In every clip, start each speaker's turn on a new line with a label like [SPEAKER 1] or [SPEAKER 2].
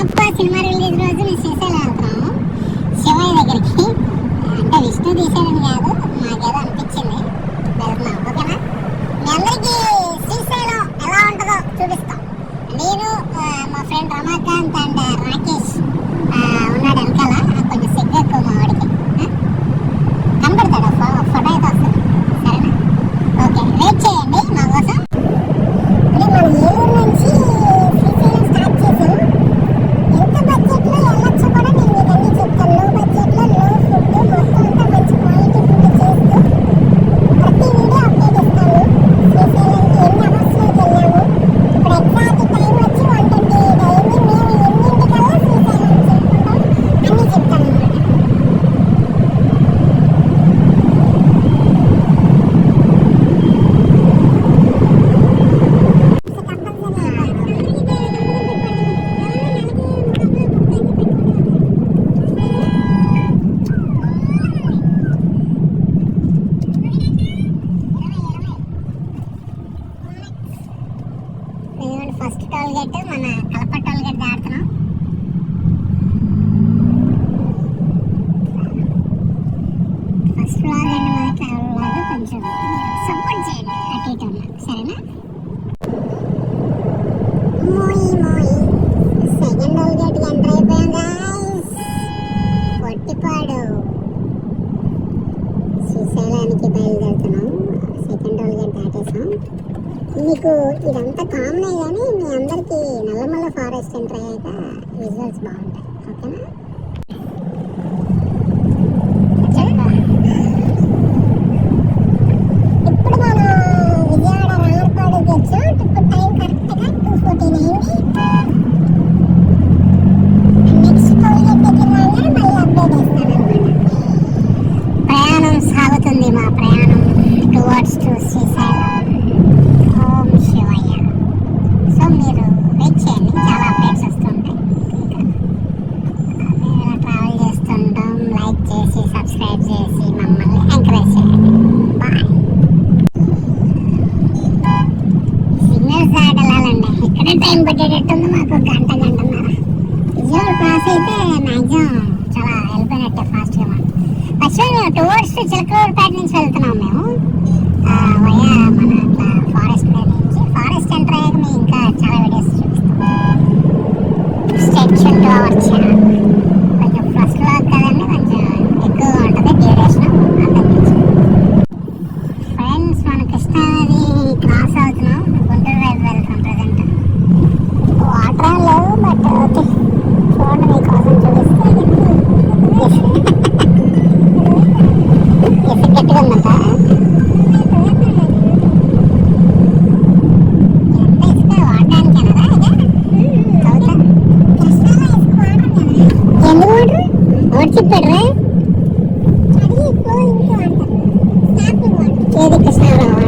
[SPEAKER 1] Kattappa cinema release రోజు నేను శ్రీశైలం వెళ్తున్నాము శివయ్య దగ్గరికి. అంటే విష్ణు తీసాడని కాదు, నాకేదో అనిపించింది వెళ్తున్నాం. ఓకేనా? మీ అందరికీ శ్రీశైలం ఎలా ఉంటుందో చూపిస్తాం. నేను మా ఫ్రెండ్ రమాకాంత్ అండ్ రాకేష్ ఉన్నాడు వెనకాల. కొంచెం సిగ్గు ఎక్కువ మా వాడికి, కనబడతాడు ఫోటో అయితే వస్తుంది. సరేనా? ఓకే, వెయిట్ చేయండి మా కోసం. మనం ఏలూరు నుంచి శ్రీశైలం స్టార్ట్ చేసాం. ఎంత బడ్జెట్లో వెళ్ళొచ్చో కూడా నేను మీకు అన్నీ చెప్తాను. లో బడ్జెట్లో లో ఫుడ్, మొత్తం అంతా మంచి క్వాలిటీ ఫుడ్ చేస్తూ ప్రతి వీడియో అప్డేట్ ఇస్తాను. శ్రీశైలంకి ఎన్ని అవర్స్లో వెళ్ళాము, ఇప్పుడు ఎగ్జాక్ట్ టైం వచ్చి 1:28 అయింది. మేము ఎన్నింటికల్లా శ్రీశైలం చేరుకుంటాం అన్నీ చెప్తాను అన్నమాట. ఫస్ట్ టోల్ గేట్ మన కలప టోల్ గేట్ దాడుతున్నాం. ఫస్ట్ వ్లాగ్ అండి మన ట్రావెల్ వ్లాగ్. కొంచెం సపోర్ట్ చేయండి అటు ఇటు ఉన్నా, సరేనా? సెకండ్ టోల్ గేట్ ఎంటర్ అయిపోయాం గాయ్స్. పొట్టిపాడు శ్రీశైలానికి బయలుదేరుతున్నాం. సెకండ్ టోల్ గేట్ దాటేసాం. మీకు ఇదంతా కామనే కానీ మీ అందరికీ నల్లమల్ల ఫారెస్ట్ ఎంటర్ అయ్యాక విజువల్స్ బాగుంటాయి. ఓకేనా? ఇప్పుడు మనం విజయవాడ రామర్పాడుకి వచ్చాం. ఇప్పుడు టైం కరెక్ట్గా 2:14 అయింది. నెక్స్ట్ టోల్ గేట్ దగ్గర మళ్ళీ అప్డేట్ ఇస్తాను అనమాట. ప్రయాణం సాగుతుంది, మా ప్రయాణం టువర్డ్స్ టు శ్రీశైలం. ఓం శివయ్య. సో మీరు వెయిట్ చేయండి, చాలా అప్డేట్స్ వస్తుంటాయి. మేము ఇలా ట్రావెల్ చేస్తుంటాం. లైక్ చేసి సబ్స్క్రైబ్ చేసి మమ్మల్ని ఎంకరేజ్ చేయండి. బాయ్. సిగ్నల్స్ దాటెళ్ళాలండి. ఇక్కడే టైం పట్టేటట్టుంది మాకు, గంటన్నర. విజయవాడ క్రాస్ అయితే మ్యాక్సిమం చాలా వెళ్ళిపోయినట్టే ఫాస్ట్గా. మనం యాక్చువల్గా టువర్డ్స్ చిలకలూరుపేట నుంచి వెళ్తున్నాం మేము. వయా మన అట్లా ఫారెస్ట్ నుంచి ఫారెస్ట్ ఎంటర్ అయ్యాక మేము ఇంకా చాలా వీడియోస్ చూపిస్తాం. Station to our channel. కొంచెం ఫస్ట్ వ్లాగ్ కదండి, కొంచెం ఎక్కువగా ఉంటుంది డ్యూరేషన్. అంతకుమించి ఫ్రెండ్స్, మన కృష్ణానది క్రాస్ అవుతున్నాం. గుంటూరు వైపు వెళ్తాం ప్రజెంట్. వాటర్ లేవు, బట్ ఓకే చూడండి మీకోసం చూపిస్తే. ఎఫెక్ట్ గట్టిగా ఉందంట. చెప్పాడు ఏది కృష్ణారావు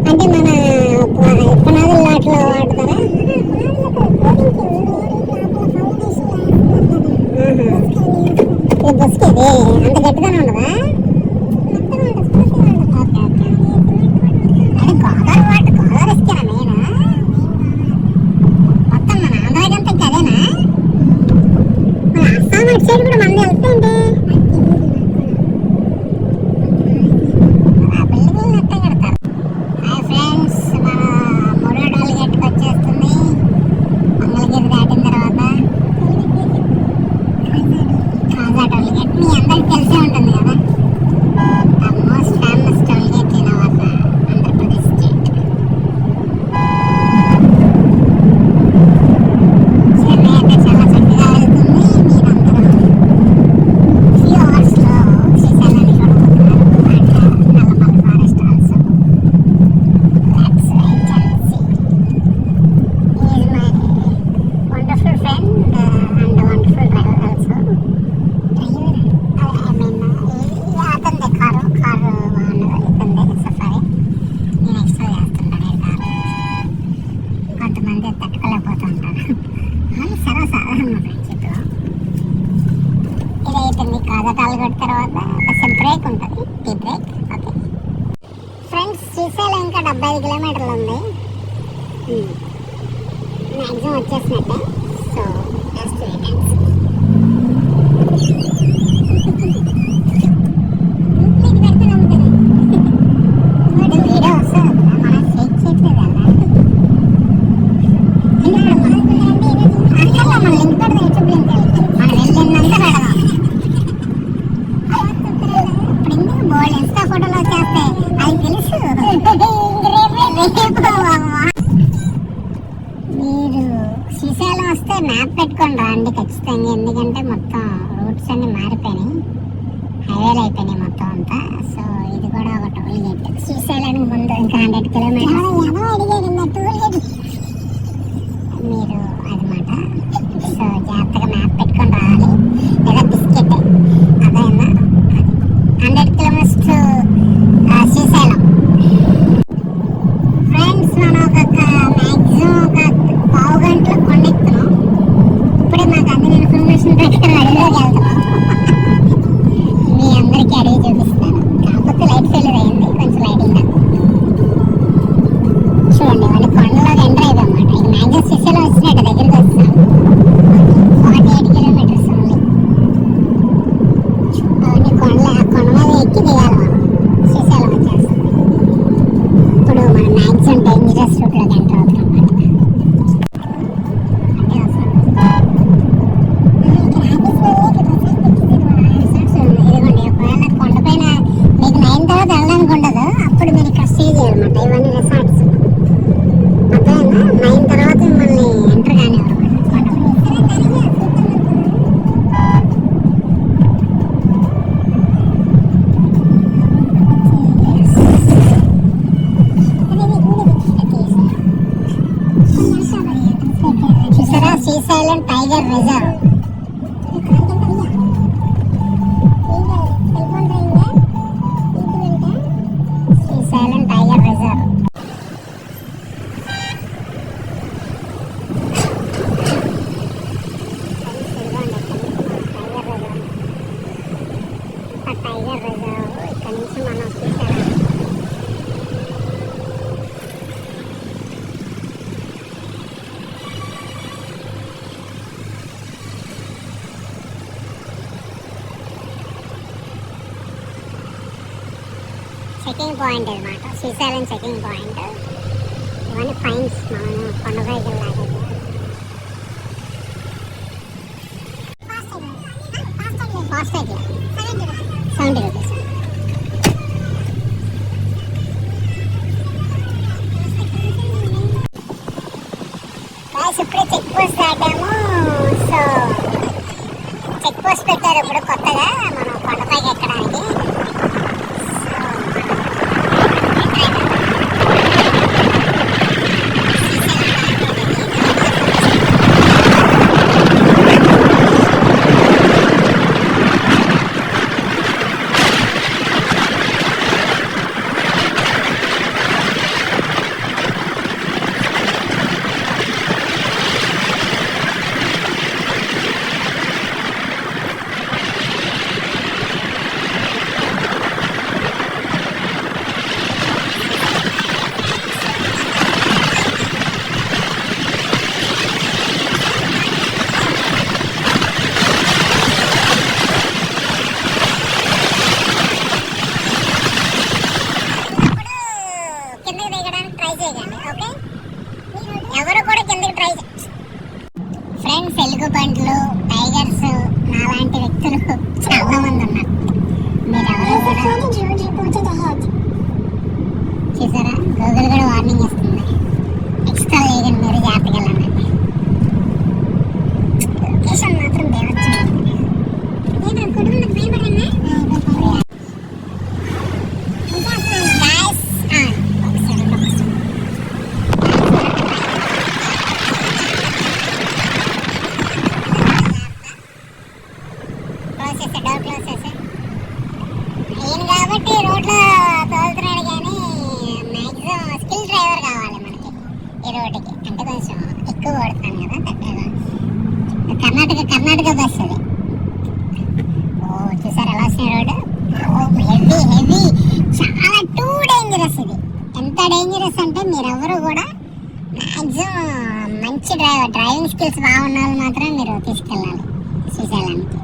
[SPEAKER 1] అంటే మన పునాదుల లాట్లో వాడతారా? ఇది బస్కేది అంత గట్టిగానే ఉండదా? అదే గోదావరి వాటర్, గోదావరి ఇస్తారా నేను మొత్తం మన ఆంధ్రాకంతా కదేనా? మన అస్సాం అటు సైడ్ కూడా మంది వెళ్తుంటే ఆ బిల్డింగ్ అట్టే కడతారు. హాయ్ ఫ్రెండ్స్, మన మూడో టోల్ గేట్కి వచ్చేస్తుంది. మంగళగిరి దాటిన తర్వాత కాజా టోల్ గేట్. మీ అందరికి తెలిసే ఉంటుంది కదా, the most famous toll gate in our Andhra Pradesh state. Chennai అయితే చాలా చక్కగా వెళ్తుంది. మీరందరూ ఫ్యూ అవర్స్లో శ్రీశైలాన్ని చూడబోతున్నారు. And Nallamala forest also. Let's wait and see. He is my wonderful friend and wonderful driver also. అతనిదే కారు ఓనర్, ఇతనిదే సఫారీ. నేను ఎక్స్ట్రా చేస్తుంటాను ఈ కారు. కొంతమంది తట్టుకోలేకపోతూ ఉంటారు. సర్వసాధారణ ఫ్రెండ్షిప్లో ఇది అయిపోయింది. కాజా టోల్ గేట్ తర్వాత కొంచెం బ్రేక్ ఉంటుంది, tea break. Okay friends, Srisailam ఇంకా 75 కిలోమీటర్లు ఉంది. మ్యాక్సిమం వచ్చేసినట్టే. So just wait and video వస్తుంది మనం షేక్ చేయట్లేదు కదా. మన లింక్ పెడదాం, యూట్యూబ్ లింక్ మనం వెళ్ళిందంతా పెడదాం. ఇప్పుడు ఎందుకు బోల్డ్ ఇన్స్టా ఫోటోలు వచ్చేస్తాయి, అది తెలుసు. మీరు శ్రీశైలం వస్తే మ్యాప్ పెట్టుకొని రండి ఖచ్చితంగా, ఎందుకంటే మొత్తం రూట్స్ అన్ని మారిపోయినాయి, హైవేలు అయిపోయినాయి మొత్తం అంతా. సో ఇది కూడా ఒక టోల్ గేట్, శ్రీశైలానికి ముందు ఇంకా 100 కిలోమీటర్స్ మీరు అదనమాట. సో జాగ్రత్తగా మ్యాప్ పెట్టుకొని రావాలి, లేదా బిస్కెట్ అదైనా 100 కిలోమీటర్స్ శ్రీశైలం. ఫ్రెండ్స్ మనం మ్యాక్సిమం ఒక పావు గంటలో కొండెక్కుతున్నాం. ఇప్పుడే మాకు అందిన ఇన్ఫర్మేషన్ ప్రకారం అడవిలోకి వెళ్తున్నాం. మీ అందరికీ అడవి చూపిస్తాను, కాకపోతే లైట్ ఫెయిల్యూర్ అయింది, కొంచెం లైటింగ్ తక్కువ. చూడండి వాళ్ళు కొండలోకి ఎంటర్ అయిపోయామాట. ఇది మ్యాక్సిమం శ్రీశైలం వచ్చినట్టు దగ్గరికి వస్తాం. 48 కిలోమీటర్స్ ఓన్లీ. అవన్నీ కొండ మీద ఎక్కి దిగాలి మనం, శ్రీశైలం వచ్చేస్తాం. ఇప్పుడు మనం మ్యాక్సిమం డేంజరస్ రూట్లోకి ఎంటర్ అవుతాం అన్నమాట. ఇదిగోండి, ఒకవేళ కొండపైన మీకు 9 తర్వాత వెళ్ళడానికి ఉండదు, అప్పుడు మీరు ఇక్కడ స్టే చేయాలన్నమాట. ఇవన్నీ రిసార్ట్స్ అర్థమైందా. 9 తర్వాత మిమ్మల్ని ఎంటర్ కానివ్వరు చూసారా. Srisailam tiger reserve. Srisailam tiger reserve. Tiger reserve ఇక్కడ నుంచి మనం శ్రీశైలం చెకింగ్ పాయింట్ అనమాట. Srisailam checking point. ఇవన్నీ ఫైన్స్ మనం కొండపైకి లాగే. Fast tag 70 rupees. ఇప్పుడే చెక్ పోస్ట్ దాటాము. సో చెక్ పోస్ట్ పెట్టారు ఇప్పుడు కొత్తగా మనం కొండపైకి ఎక్కడానికి. ఎవరు కూడా కిందకి ట్రై ఫ్రెండ్స్. ఎలుగు బండ్లు, టైగర్స్ నాలాంటి వ్యక్తులు చాలా మంది ఉన్నారు. మీరు ఎవరు చూసారా, గూగుల్ కూడా వార్నింగ్ ఇస్తుంది, ఎక్స్ట్రా లేదండి, మీరు జాగ్రత్తగా వెళ్ళండి. లొకేషన్ మాత్రం దేవచ్చు. కాబట్టి రోడ్లో తోలుతున్నాడు, కానీ మ్యాక్సిమం స్కిల్ డ్రైవర్ కావాలి. డ్రైవింగ్ స్కిల్స్ బాగున్న వాళ్ళు మాత్రం మీరు తీసుకెళ్ళాలి శ్రీశైలానికి.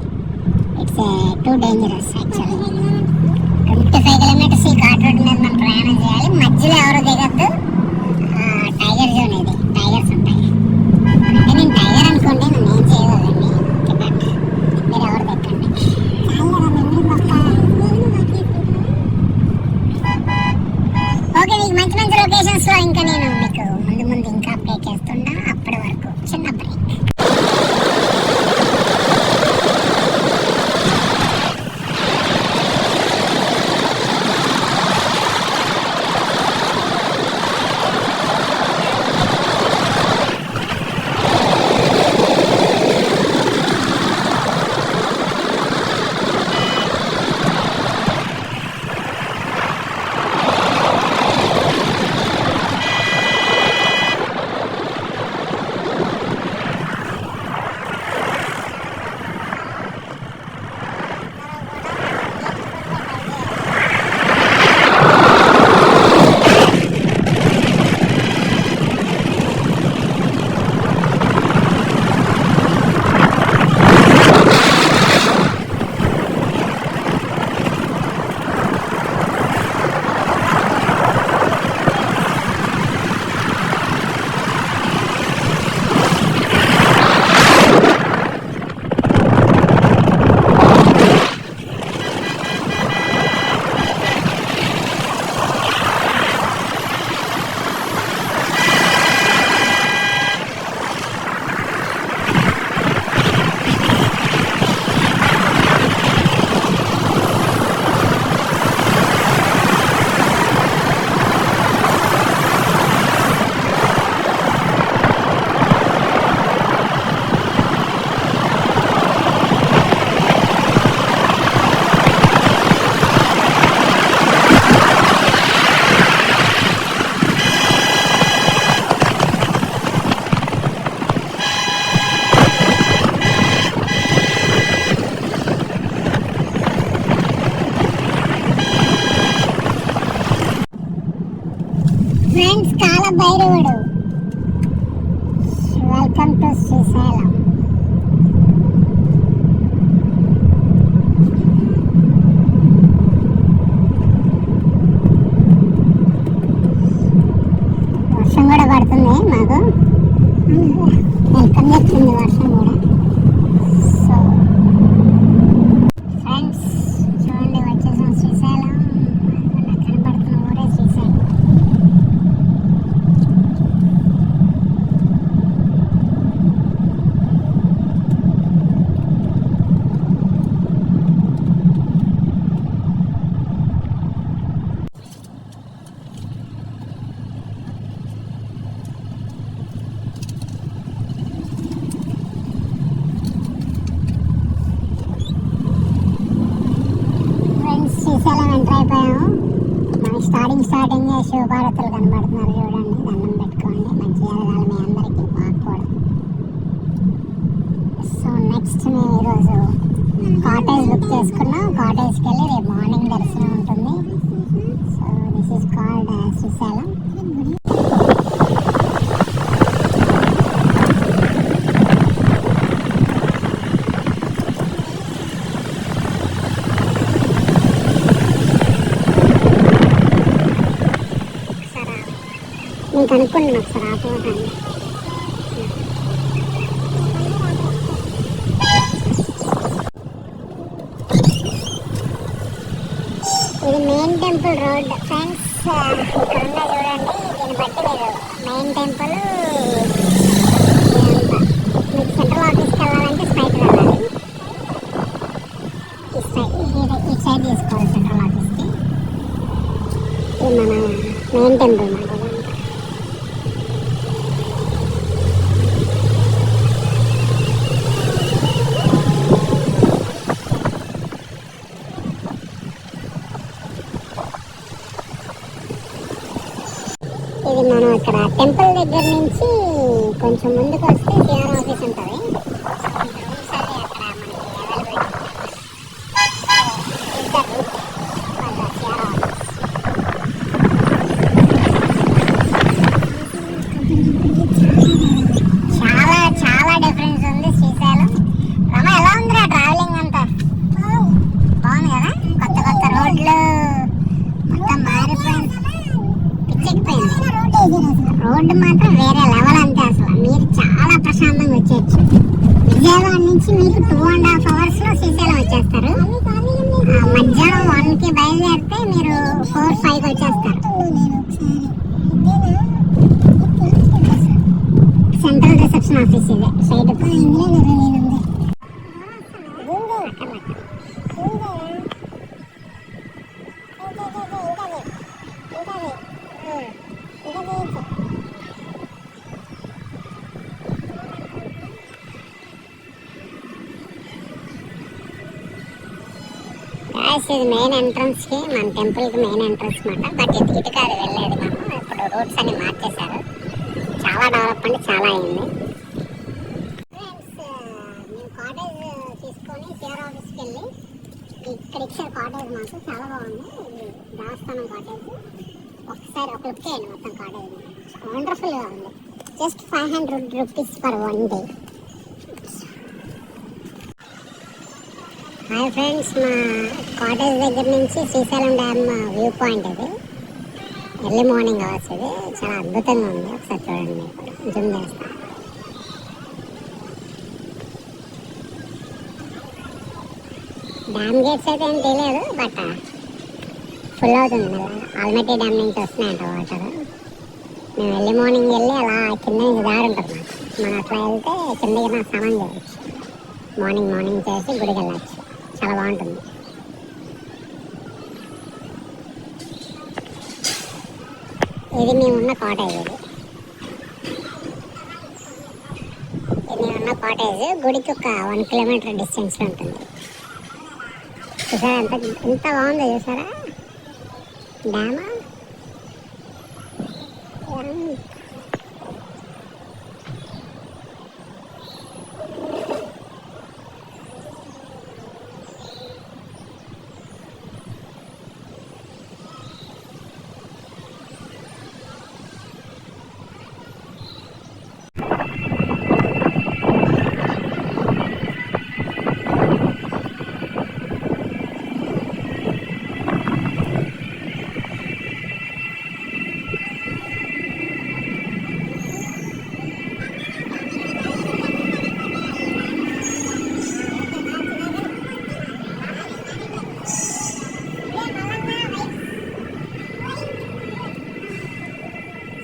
[SPEAKER 1] It's too dangerous actually. 25 kilometres ఈ ఘాట్ రోడ్ మీద మనం ప్రయాణం చేయాలి. మధ్యలో ఎవరు దిగద్దు. టైగర్ జోన్ ఇది, టైగర్స్ ఉంటాయి. అంటే నేను టైగర్ అనుకోండి, నన్ను ఏం చేయగలండి. బట్ మీరు ఎవరు దక్కండి. ఓకే, మీకు మంచి మంచి లొకేషన్స్లో ఇంకా నేను మీకు ముందు ముందు ఇంకా అప్డేట్ చేస్తున్నా. అప్పటి వరకు చిన్న బ్రేక్. ఫ్రెండ్స్, కాల భైరవుడు, వెల్కమ్ టు శ్రీశైలం. వర్షం కూడా పడుతుంది మాకు, వెల్కమ్ చెప్తుంది వర్షం కూడా. సో ఫ్రెండ్స్ చూడండి, వచ్చేసాం శ్రీశైలం. నాకు కనపడుతున్న ఊరే శ్రీశైలం. శ్రీశైలం ఎంటర్ అయిపోయాము. మనకి స్టార్టింగ్ శివభారతులు కనబడుతున్నారు చూడండి. దండం పెట్టుకోండి, మంచి జరగాలి మీ అందరికీ, మాకు కూడా. సో నెక్స్ట్ మేము ఈరోజు కాటేజ్ బుక్ చేసుకున్నాం. కాటేజ్కి వెళ్ళి రేపు మార్నింగ్ దర్శనం ఉంటుంది. So this is called Srisailam. నేను కనుక్కున్నాను ఒకసారి ఆపోతాను. ఇది మెయిన్ టెంపుల్ రోడ్ ఫ్రెండ్స్. ఇక్కడ ఉన్న చూడండి, దీన్ని బట్టి మీరు మెయిన్ టెంపుల్ మీకు సెంట్రల్ ఆఫీస్కి వెళ్ళాలంటే స్ట్రైట్ వెళ్ళాలి. ఈ సైడ్ తీసుకోవాలి సెంట్రల్ ఆఫీస్కి. ఇది మన మెయిన్ టెంపుల్ మాట. ఇది మనం ఇక్కడ టెంపుల్ దగ్గర నుంచి కొంచెం ముందుకు వస్తే సిఆర్ ఆఫీస్ ఉంటుంది. రూమ్స్ అవి అక్కడ మనకి అవైలబిలిటీ. చాలా రోడ్డు మాత్రం వేరే లెవెల్ అంతే. అసలు మీరు చాలా ప్రశాంతంగా వచ్చేయచ్చు. విజయవాడ నుంచి మీకు 2.5 hours లో శ్రీశైలం వచ్చేస్తారు. మధ్యాహ్నం 1కి బయలుదేరితే మీరు 4-5 వచ్చేస్తారు. సెంట్రల్ రిసెప్షన్ ఆఫీస్ ఇదే సైడ్. ఇది మెయిన్ ఎంట్రన్స్ కి, మన టెంపుల్ కి మెయిన్ ఎంట్రన్స్ మాట. బట్ ఇటు కాదు వెళ్ళేది మనం. ఇప్పుడు రూట్స్ అన్ని మార్చేశారు. చాలా డెవలప్మెంట్ చాలా అయింది. మేము కాటేజ్ తీసుకొని సిఆర్ ఆఫీస్కి వెళ్ళి ఇక్కడ ఇచ్చారు కాటేజ్ మాకు. చాలా బాగుంది. ఇది దేవస్థానం కాటేజ్. ఒకసారి ఒక లుక్ చేయండి మొత్తం కాటేజ్. వండర్ఫుల్గా ఉంది. Just 500 rupees for 1 day. Hi friends, మా కాటేజ్ దగ్గర నుంచి శ్రీశైలం డ్యామ్ వ్యూ పాయింట్ ఇది. ఎర్లీ మార్నింగ్ అవర్స్ ఇది. చాలా అద్భుతంగా ఉంది. ఒకసారి చూడండి, మీరు జూమ్ చేస్తాను. డ్యామ్ గేట్స్ అయితే ఏం తెలియదు, బట్ ఫుల్ అవుతుంది. ఆల్మట్టి డ్యామ్ నుంచి వస్తున్నాయంట వాటర్. మేము ఎర్లీ మార్నింగ్ వెళ్ళి అలా కింద నుంచి దారి ఉంటుంది మనం అట్లా వెళ్తే కిందకి మనం స్నానం చేయవచ్చు. మార్నింగ్ చేసి గుడికి వెళ్ళచ్చు. చాలా బాగుంటుంది. ఇది మేమున్న కాటేజ్. ఇది మేమున్న కాటేజ్ గుడికి ఒక 1 kilometer డిస్టెన్స్లో ఉంటుంది. చూసారా ఎంత బాగుందో, చూసారా డ్యామ్.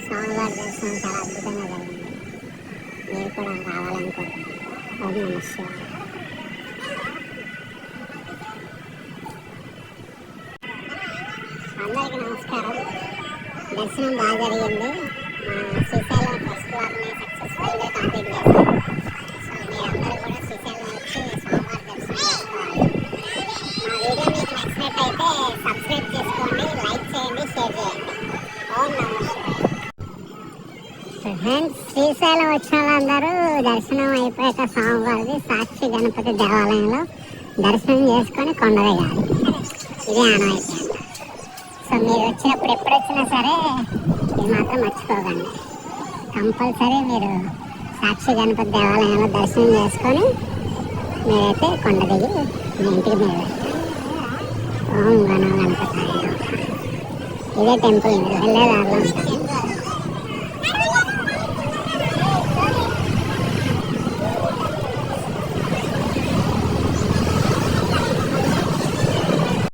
[SPEAKER 1] స్వామివారి దర్శనం చాలా అద్భుతంగా జరిగింది. మీరు కూడా రావాలనుకుంటున్నాను. ఓం నమః శివాయ. అందరికీ నమస్కారం. దర్శనం బాగా జరిగింది. శ్రీశైలం ఫస్ట్ వాక్ని సక్సెస్ఫుల్గా కంప్లీట్ చేశారు. సో మీరందరూ కూడా శ్రీశైలం వచ్చి స్వామివారి దర్శనం చేసుకోవాలి. మా వీడియో మీకు నచ్చినట్టయితే సబ్స్క్రైబ్ చేసుకోండి, లైక్ చేయండి, షేర్ చేయండి. ఓం నమః శివాయ. ఫ్రెండ్స్, శ్రీశైలం వచ్చిన వాళ్ళందరూ దర్శనం అయిపోయాక స్వామివారిది సాక్షి గణపతి దేవాలయంలో దర్శనం చేసుకొని కొండ దిగాలి. ఇది ఆనవాయితీ అంట. సో మీరు వచ్చినప్పుడు ఎప్పుడు వచ్చినా సరే ఇది మాత్రం మర్చిపోకండి. కంపల్సరీ మీరు సాక్షి గణపతి దేవాలయంలో దర్శనం చేసుకొని మీరైతే కొండ దిగి మీ ఇంటికి మీరు ఓం గణపతి. ఇదే టెంపుల్, మీరు వెళ్ళే దారిలో ఉంటుంది.